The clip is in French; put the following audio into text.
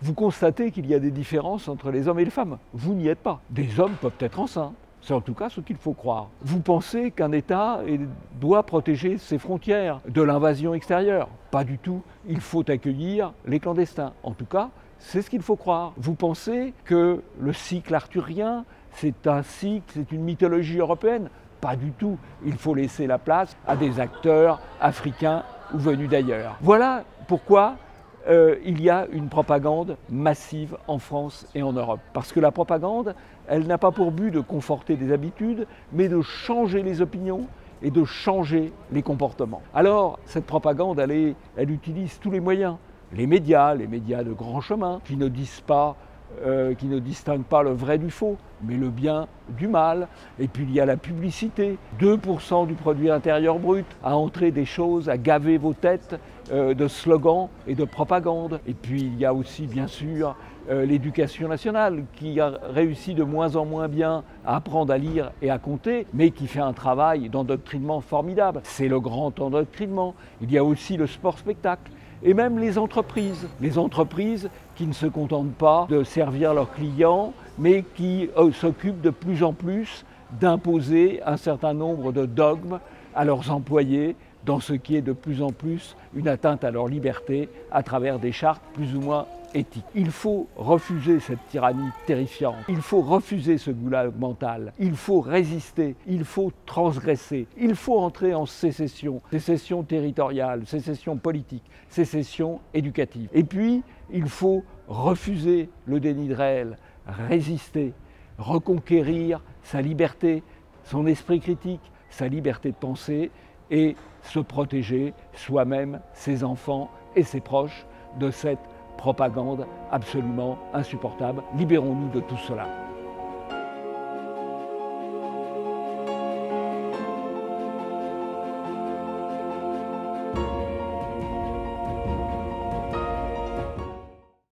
Vous constatez qu'il y a des différences entre les hommes et les femmes. Vous n'y êtes pas. Des hommes peuvent être enceints. C'est en tout cas ce qu'il faut croire. Vous pensez qu'un État doit protéger ses frontières de l'invasion extérieure. Pas du tout. Il faut accueillir les clandestins. En tout cas, c'est ce qu'il faut croire. Vous pensez que le cycle arthurien, c'est un cycle, c'est une mythologie européenne. Pas du tout. Il faut laisser la place à des acteurs africains ou venus d'ailleurs. Voilà pourquoi il y a une propagande massive en France et en Europe. Parce que la propagande, elle n'a pas pour but de conforter des habitudes, mais de changer les opinions et de changer les comportements. Alors, cette propagande, elle utilise tous les moyens. Les médias de grand chemin, qui ne distinguent pas le vrai du faux, mais le bien du mal. Et puis il y a la publicité, 2% du produit intérieur brut, à entrer des choses, à gaver vos têtes de slogans et de propagande. Et puis il y a aussi bien sûr l'éducation nationale qui a réussi de moins en moins bien à apprendre à lire et à compter, mais qui fait un travail d'endoctrinement formidable. C'est le grand endoctrinement. Il y a aussi le sport-spectacle. Et même les entreprises qui ne se contentent pas de servir leurs clients, mais qui s'occupent de plus en plus d'imposer un certain nombre de dogmes à leurs employés, dans ce qui est de plus en plus une atteinte à leur liberté à travers des chartes plus ou moins éthiques. Il faut refuser cette tyrannie terrifiante, il faut refuser ce goulag mental, il faut résister, il faut transgresser, il faut entrer en sécession territoriale, sécession politique, sécession éducative. Et puis, il faut refuser le déni de réel, résister, reconquérir sa liberté, son esprit critique, sa liberté de penser et se protéger soi-même, ses enfants et ses proches de cette propagande absolument insupportable. Libérons-nous de tout cela.